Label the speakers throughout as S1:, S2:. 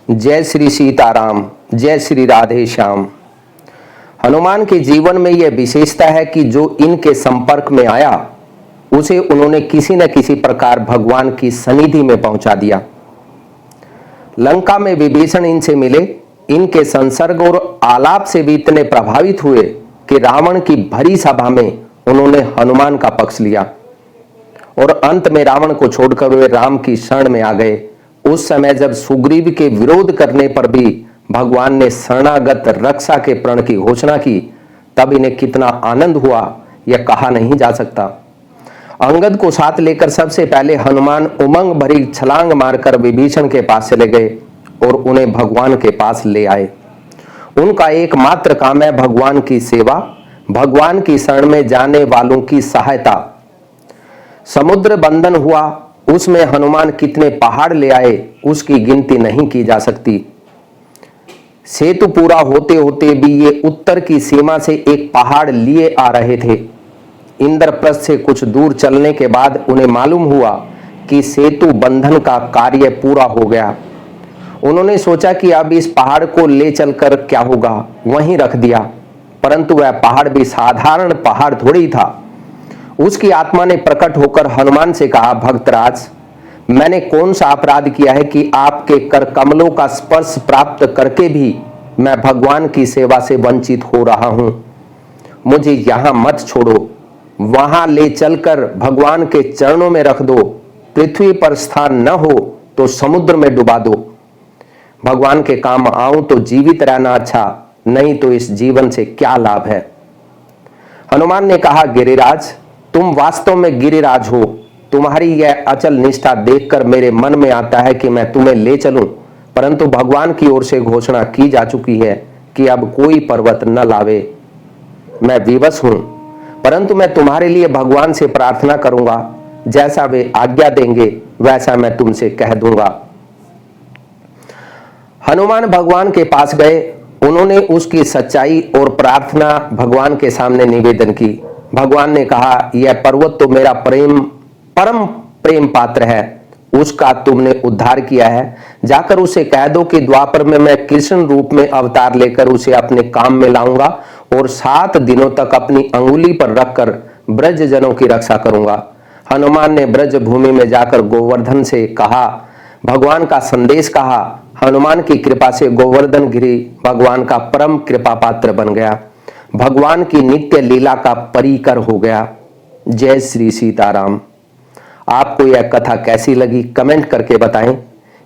S1: जय श्री सीताराम, जय श्री राधे श्याम। हनुमान के जीवन में यह विशेषता है कि जो इनके संपर्क में आया उसे उन्होंने किसी न किसी प्रकार भगवान की सनिधि में पहुंचा दिया। लंका में विभीषण इनसे मिले, इनके संसर्ग और आलाप से भी इतने प्रभावित हुए कि रावण की भरी सभा में उन्होंने हनुमान का पक्ष लिया और अंत में रावण को छोड़कर वे राम की शरण में आ गए। उस समय जब सुग्रीव के विरोध करने पर भी भगवान ने शरणागत रक्षा के प्रण की घोषणा की, तब इन्हें कितना आनंद हुआ यह कहा नहीं जा सकता। अंगद को साथ लेकर सबसे पहले हनुमान उमंग भरी छलांग मारकर विभीषण के पास चले गए और उन्हें भगवान के पास ले आए। उनका एकमात्र काम है भगवान की सेवा, भगवान की शरण में जाने वालों की सहायता। समुद्र बंधन हुआ, उसमें हनुमान कितने पहाड़ ले आए उसकी गिनती नहीं की जा सकती। सेतु पूरा होते होते भी ये उत्तर की सीमा से एक पहाड़ लिए आ रहे थे। इंद्रप्रस्थ से कुछ दूर चलने के बाद उन्हें मालूम हुआ कि सेतु बंधन का कार्य पूरा हो गया। उन्होंने सोचा कि अब इस पहाड़ को ले चलकर क्या होगा, वहीं रख दिया। परंतु वह पहाड़ भी साधारण पहाड़ थोड़ी था। उसकी आत्मा ने प्रकट होकर हनुमान से कहा, भक्तराज, मैंने कौन सा अपराध किया है कि आपके कर कमलों का स्पर्श प्राप्त करके भी मैं भगवान की सेवा से वंचित हो रहा हूं। मुझे यहां मत छोड़ो, वहां ले चलकर भगवान के चरणों में रख दो। पृथ्वी पर स्थान न हो तो समुद्र में डुबा दो। भगवान के काम आऊं तो जीवित रहना अच्छा, नहीं तो इस जीवन से क्या लाभ है। हनुमान ने कहा, गिरिराज, तुम वास्तव में गिरिराज हो। तुम्हारी यह अचल निष्ठा देखकर मेरे मन में आता है कि मैं तुम्हें ले चलूं, परंतु भगवान की ओर से घोषणा की जा चुकी है कि अब कोई पर्वत न लावे। मैं विवश हूं, परंतु मैं तुम्हारे लिए भगवान से प्रार्थना करूंगा। जैसा वे आज्ञा देंगे वैसा मैं तुमसे कह दूंगा। हनुमान भगवान के पास गए। उन्होंने उसकी सच्चाई और प्रार्थना भगवान के सामने निवेदन की। भगवान ने कहा, यह पर्वत तो मेरा परम प्रेम पात्र है, उसका तुमने उद्धार किया है। जाकर उसे कह दो कि द्वापर में मैं कृष्ण रूप में अवतार लेकर उसे अपने काम में लाऊंगा और 7 दिनों तक अपनी अंगुली पर रखकर ब्रज जनों की रक्षा करूंगा। हनुमान ने ब्रज भूमि में जाकर गोवर्धन से कहा, भगवान का संदेश कहा। हनुमान की कृपा से गोवर्धन गिरी भगवान का परम कृपा पात्र बन गया, भगवान की नित्य लीला का परिकर हो गया। जय श्री सीताराम। आपको यह कथा कैसी लगी कमेंट करके बताएं।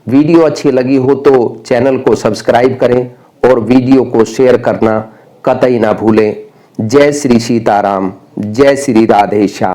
S1: वीडियो अच्छी लगी हो तो चैनल को सब्सक्राइब करें और वीडियो को शेयर करना कतई ना भूलें। जय श्री सीताराम, जय श्री राधे श्याम।